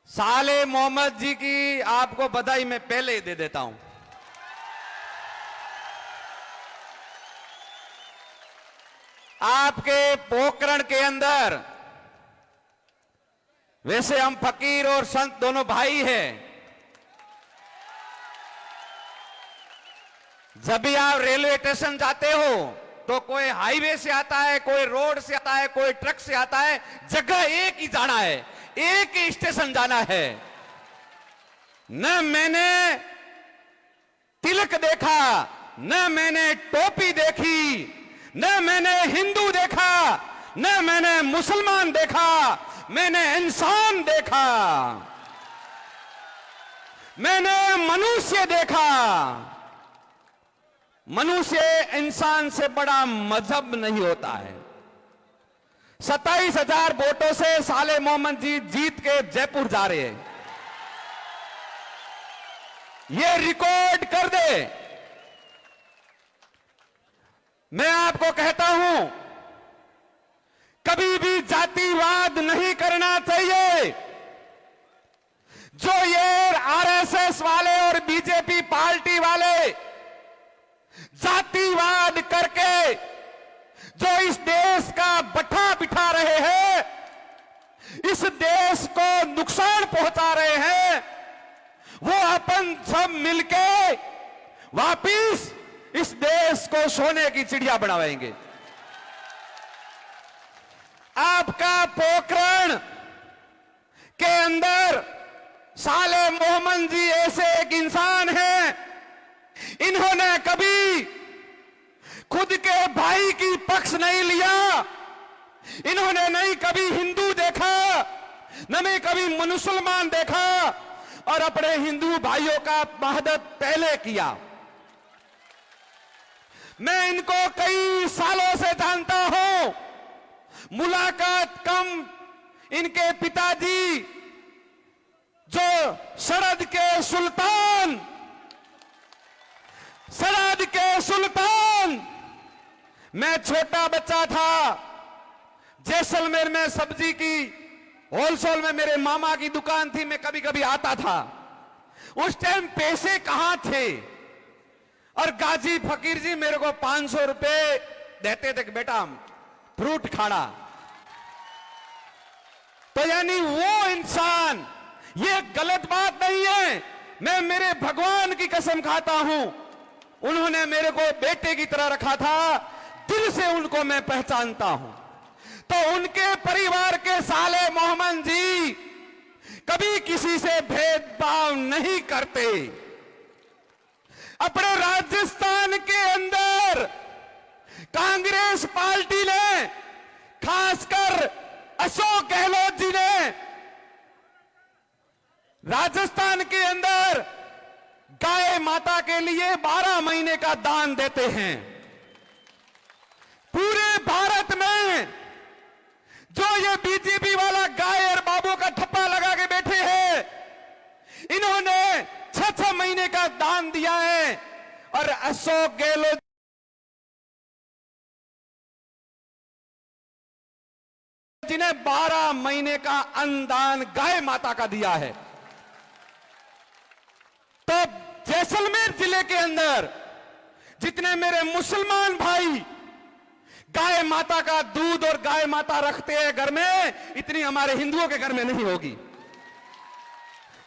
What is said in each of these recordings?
साले मोहम्मद जी की आपको बधाई मैं पहले ही दे देता हूं। आपके पोखरण के अंदर वैसे हम फकीर और संत दोनों भाई हैं। जब भी आप रेलवे स्टेशन जाते हो तो कोई हाईवे से आता है, कोई रोड से आता है, कोई ट्रक से आता है, जगह एक ही जाना है, एक ही स्टेशन जाना है। न मैंने तिलक देखा, न मैंने टोपी देखी, न मैंने हिंदू देखा, न मैंने मुसलमान देखा, मैंने इंसान देखा, मैंने मनुष्य देखा। मनुष्य इंसान से बड़ा मजहब नहीं होता है। 27,000 वोटों से साले मोहम्मद जी जीत के जयपुर जा रहे हैं। ये रिकॉर्ड कर दे। मैं आपको कहता हूं, कभी भी जातिवाद नहीं करना चाहिए। जो ये आरएसएस वाले और बीजेपी पार्टी वाले जातिवाद करके जो इस देश का बट्टा बिठा रहे हैं, इस देश को नुकसान पहुंचा रहे हैं, वो अपन सब मिलके वापिस इस देश को सोने की चिड़िया बनाएंगे। आपका पोखरण के अंदर साले मोहम्मद जी ऐसे एक इंसान हैं, इन्होंने कभी खुद के भाई की पक्ष नहीं लिया। इन्होंने नहीं कभी हिंदू देखा, न में कभी मुसलमान देखा, और अपने हिंदू भाइयों का वहदत पहले किया। मैं इनको कई सालों से जानता हूं, मुलाकात कम। इनके पिताजी जो सरहद के सुल्तान मैं छोटा बच्चा था, जैसलमेर में सब्जी की होलसेल में मेरे मामा की दुकान थी, मैं कभी कभी आता था। उस टाइम पैसे कहां थे, और गाजी फकीर जी मेरे को 500 रुपए देते थे, बेटा फ्रूट खाना। तो यानी वो इंसान, ये गलत बात नहीं है। मैं मेरे भगवान की कसम खाता हूं, उन्होंने मेरे को बेटे की तरह रखा था, दिल से उनको मैं पहचानता हूं। तो उनके परिवार के साले मोहम्मद जी कभी किसी से भेदभाव नहीं करते। अपने राजस्थान के अंदर कांग्रेस पार्टी ने, खासकर अशोक गहलोत जी ने, राजस्थान के अंदर गाय माता के लिए 12 महीने का दान देते हैं। पूरे भारत में जो ये बीजेपी वाला गाय और बाबू का ठप्पा लगा के बैठे हैं, इन्होंने 6-6 महीने का दान दिया है। और अशोक गहलोत जी ने 12 महीने का अनुदान गाय माता का दिया है। तो जैसलमेर जिले के अंदर जितने मेरे मुसलमान भाई गाय माता का दूध और गाय माता रखते हैं घर में, इतनी हमारे हिंदुओं के घर में नहीं होगी।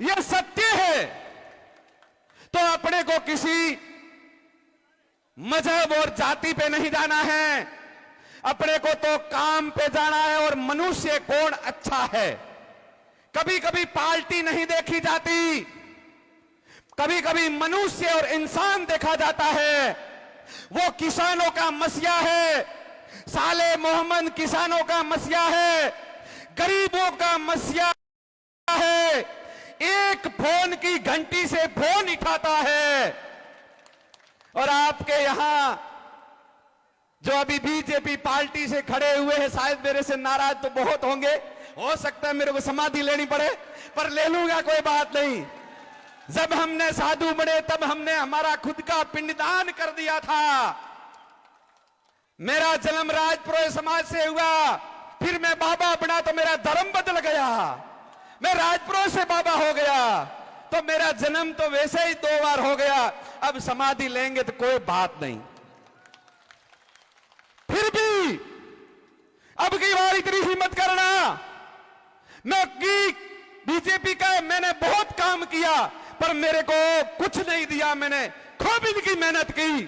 यह सत्य है। तो अपने को किसी मजहब और जाति पे नहीं जाना है, अपने को तो काम पे जाना है। और मनुष्य कौन अच्छा है, कभी कभी पार्टी नहीं देखी जाती, कभी कभी मनुष्य और इंसान देखा जाता है। वो किसानों का मसीहा है, साले मोहम्मद किसानों का मसीहा है, गरीबों का मसीहा है। एक फोन की घंटी से फोन उठाता है। और आपके यहां जो अभी बीजेपी पार्टी से खड़े हुए हैं, शायद मेरे से नाराज तो बहुत होंगे, हो सकता है मेरे को समाधि लेनी पड़े, पर ले लूंगा, कोई बात नहीं। जब हमने साधु बने तब हमने हमारा खुद का पिंडदान कर दिया था। मेरा जन्म राजपुरोहित समाज से हुआ, फिर मैं बाबा बना तो मेरा धर्म बदल गया। मैं राजपुरों से बाबा हो गया तो मेरा जन्म तो वैसे ही 2 बार हो गया, अब समाधि लेंगे तो कोई बात नहीं। फिर भी अब की बार इतनी हिम्मत करना, मैं की बीजेपी का मैंने बहुत काम किया पर मेरे को कुछ नहीं दिया, मैंने खूब इनकी मेहनत की,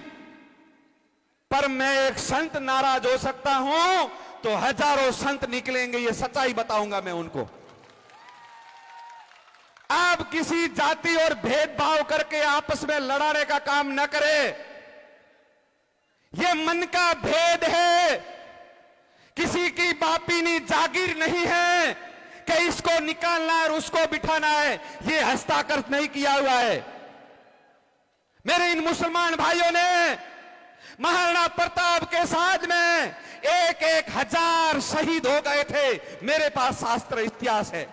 पर मैं एक संत नाराज हो सकता हूं तो हजारों संत निकलेंगे, ये सच्चाई बताऊंगा मैं उनको। आप किसी जाति और भेदभाव करके आपस में लड़ाने का काम न करें, यह मन का भेद है, किसी की बापीनी जागीर नहीं है कि इसको निकालना है और उसको बिठाना है, यह हस्ताक्षर नहीं किया हुआ है। मेरे इन मुसलमान भाइयों ने महाराणा प्रताप के साथ में 1,000 शहीद हो गए थे, मेरे पास शास्त्र इतिहास है।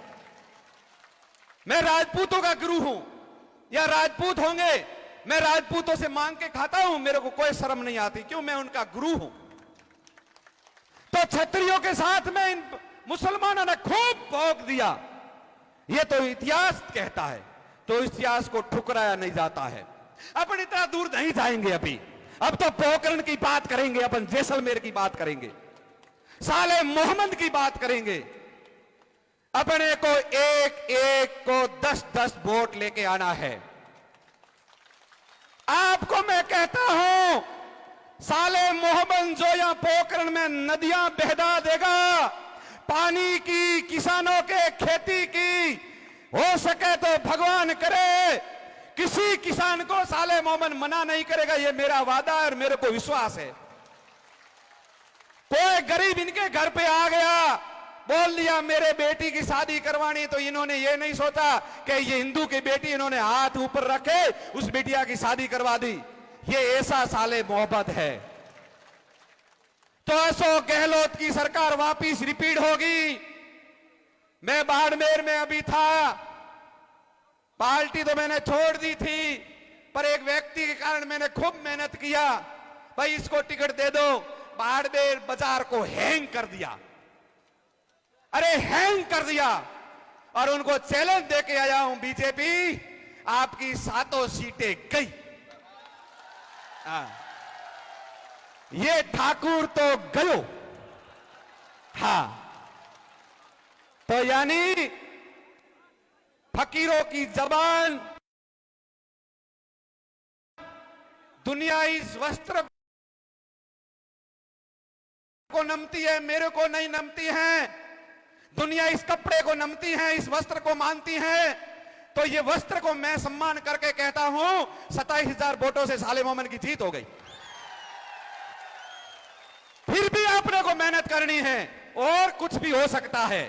मैं राजपूतों का गुरु हूं या राजपूत होंगे, मैं राजपूतों से मांग के खाता हूं, मेरे को कोई शर्म नहीं आती, क्यों? मैं उनका गुरु हूं। तो क्षत्रियों के साथ में इन मुसलमानों ने खूब भोग दिया, यह तो इतिहास कहता है, तो इतिहास को ठुकराया नहीं जाता है। अपन इतना दूर नहीं जाएंगे अभी, अब तो पोखरण की बात करेंगे, अपन जैसलमेर की बात करेंगे, साले मोहम्मद की बात करेंगे। अपने को एक एक को 10-10 वोट लेके आना है। आपको मैं कहता हूं, साले मोहम्मद जो यहां पोखरण में नदियां बहदा देगा, पानी की, किसानों के खेती की, हो सके तो भगवान करे किसी किसान को साले मोहम्मद मना नहीं करेगा, यह मेरा वादा है और मेरे को विश्वास है। कोई गरीब इनके घर पे आ गया, बोल दिया मेरे बेटी की शादी करवानी, तो इन्होंने ये नहीं सोचा कि ये हिंदू की बेटी, इन्होंने हाथ ऊपर रखे उस बिटिया की शादी करवा दी। ये ऐसा साले मोहब्बत है। तो अशोक गहलोत की सरकार वापिस रिपीट होगी। मैं बाड़मेर में अभी था, पार्टी तो मैंने छोड़ दी थी, पर एक व्यक्ति के कारण मैंने खूब मेहनत किया, भाई इसको टिकट दे दो। बाड़मेर बाजार को हैंग कर दिया, अरे हैंग कर दिया, और उनको चैलेंज देके आया हूं, बीजेपी आपकी 7 सीटें गई। ये ठाकुर तो गयो। हां, तो यानी फकीरों की जबान, दुनिया इस वस्त्र को नमती है, मेरे को नहीं नमती है। दुनिया इस कपड़े को नमती है, इस वस्त्र को मानती है। तो ये वस्त्र को मैं सम्मान करके कहता हूं, 27,000 वोटों से साले मोहम्मद की जीत हो गई। फिर भी आपने को मेहनत करनी है, और कुछ भी हो सकता है।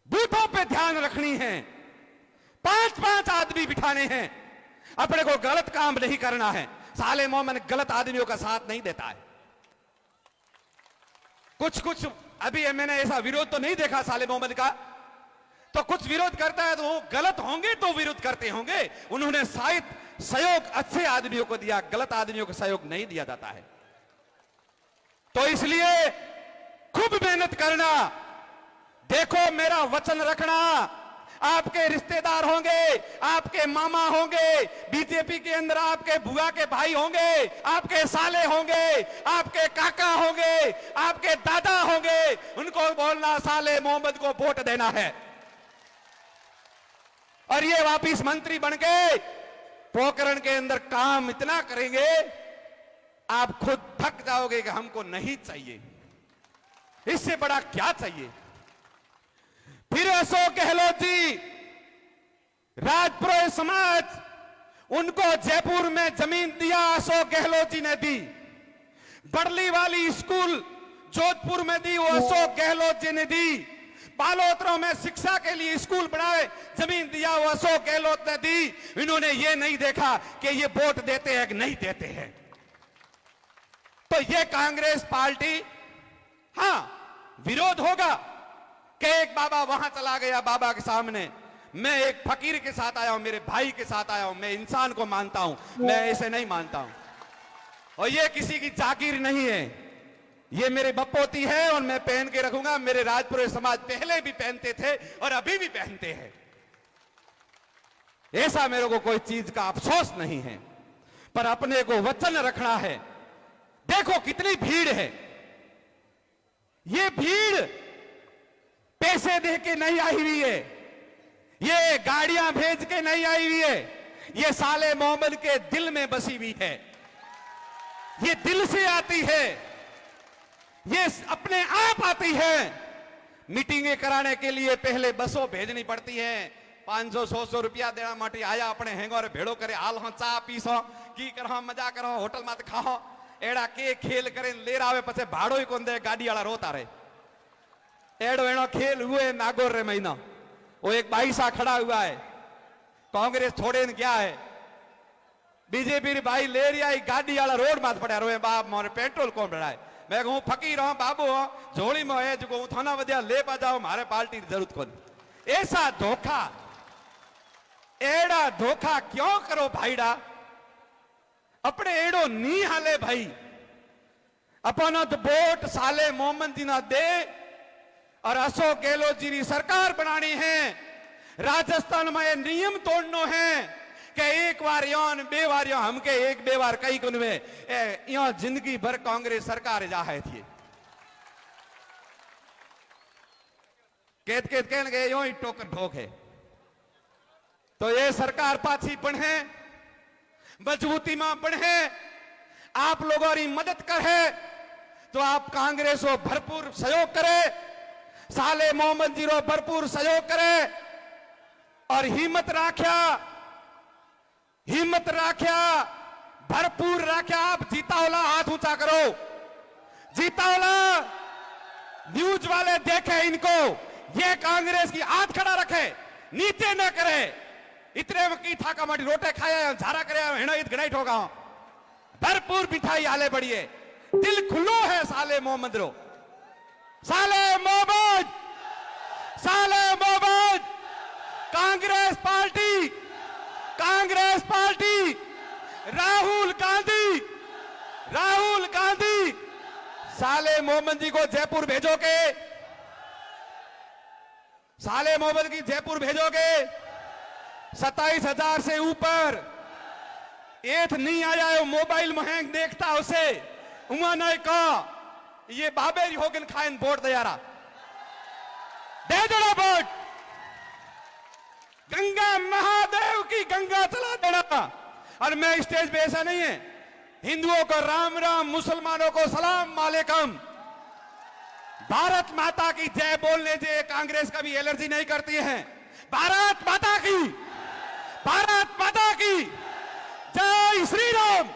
बूथों पे ध्यान रखनी है, 5-5 आदमी बिठाने हैं। अपने को गलत काम नहीं करना है। साले मोहम्मद गलत आदमियों का साथ नहीं देता है। कुछ अभी मैंने ऐसा विरोध तो नहीं देखा साले मोहम्मद का, तो कुछ विरोध करता है तो वो गलत होंगे तो विरोध करते होंगे। उन्होंने शायद सहयोग अच्छे आदमियों को दिया, गलत आदमियों को सहयोग नहीं दिया जाता है। तो इसलिए खूब मेहनत करना, देखो मेरा वचन रखना। आपके रिश्तेदार होंगे, आपके मामा होंगे, बीजेपी के अंदर आपके बुआ के भाई होंगे, आपके साले होंगे, आपके काका होंगे, आपके दादा होंगे, उनको बोलना साले मोहम्मद को वोट देना है। और ये वापिस मंत्री बन के पोखरण के अंदर काम इतना करेंगे, आप खुद थक जाओगे कि हमको नहीं चाहिए, इससे बड़ा क्या चाहिए। फिर अशोक गहलोत जी, राजपुरोहित समाज, उनको जयपुर में जमीन दिया अशोक गहलोत जी ने दी। बड़ली वाली स्कूल जोधपुर में दी, वो अशोक गहलोत जी ने दी। बालोतरों में शिक्षा के लिए स्कूल बनाए, जमीन दिया, वो अशोक गहलोत ने दी। इन्होंने ये नहीं देखा कि ये वोट देते हैं कि नहीं देते हैं। तो ये कांग्रेस पार्टी, हां विरोध होगा कि एक बाबा वहां चला गया बाबा के सामने, मैं एक फकीर के साथ आया हूं, मेरे भाई के साथ आया हूं, मैं इंसान को मानता हूं, मैं ऐसे नहीं मानता हूं। और ये किसी की जागीर नहीं है, ये मेरी बपोती है और मैं पहन के रखूंगा। मेरे राजपुरोहित समाज पहले भी पहनते थे और अभी भी पहनते हैं। ऐसा मेरे को कोई चीज का अफसोस नहीं है, पर अपने को वचन रखना है। देखो कितनी भीड़ है। ये भीड़ पैसे दे के नहीं आई हुई है, ये गाड़ियां भेज के नहीं आई हुई है, ये साले मोहम्मद के दिल में बसी हुई है। ये दिल से आती है, ये अपने आप आती है। मीटिंगें कराने के लिए पहले बसों भेजनी पड़ती है। 500-100 रुपया देना माटी आया अपने हेंगो रे भेड़ो करे हाल हो चा पीसो की करो मजा करो होटल में खाओ एड़ा के खेल करे लेर आवे पछे भाड़ो ही कोन दे गाड़ी वाला रोता रहे। एड़ो एड़ो खेल हुए नागौर रे महीना। वो एक भाई सा खड़ा हुआ है, कांग्रेस छोड़े न गया है, बीजेपी री भाई ले रही आई गाड़ी वाला रोड माथ पड़ा रोए बाप मोरे पेट्रोल कौन बढ़ाए। मैं कहूं फकीर हूं बाबू हो झोली में है जो थाना वधिया ले पा जाओ मारे पार्टी की जरूरत कोनी। ऐसा धोखा एड़ा धोखा क्यों करो भाईड़ा। अपने एड़ो नी हाले भाई अपनो तो वोट साले मोहम्मद जी ना दे और अशोक गहलोत जी की सरकार बनानी है। राजस्थान में ये नियम तोड़नो है कि एक बार योन बे बार यो हमके एक बे बार कई कुनवे यो जिंदगी भर कांग्रेस सरकार जाहे थी। केत कहने गए यो ही टोकर ठोक है। तो ये सरकार पाछी बढ़े मजबूती में बढ़े आप लोगों की मदद करे तो आप कांग्रेस को भरपूर सहयोग करे, साले मोहम्मद जी रो भरपूर सहयोग करे और हिम्मत राख्या भरपूर राख्या। आप जीतावला हाथ ऊंचा करो, जीतावला न्यूज वाले देखे इनको, ये कांग्रेस की हाथ खड़ा रखे नीचे न करे। इतने की था कमाटी रोटे खाया झारा करे हेणो इत घनाई ठोका भरपूर मिठाई आले बढ़िए। दिल खुलो है साले मोहम्मद रो, साले मोहम्मद कांग्रेस पार्टी राहुल गांधी साले मोहम्मद जी को जयपुर भेजोगे, साले मोहम्मद की जयपुर भेजोगे। 27,000 से ऊपर एथ नहीं आया मोबाइल महंग देखता उसे उन्होंने कहा ये बाबे होगन खाइन वोट दयारा दे देना वोट। गंगा महादेव की गंगा चला देना। और मैं स्टेज पे ऐसा नहीं है, हिंदुओं को राम राम, मुसलमानों को सलाम वालेकुम, भारत माता की जय बोलने से कांग्रेस कभी एलर्जी नहीं करती है। भारत माता की जय श्री राम।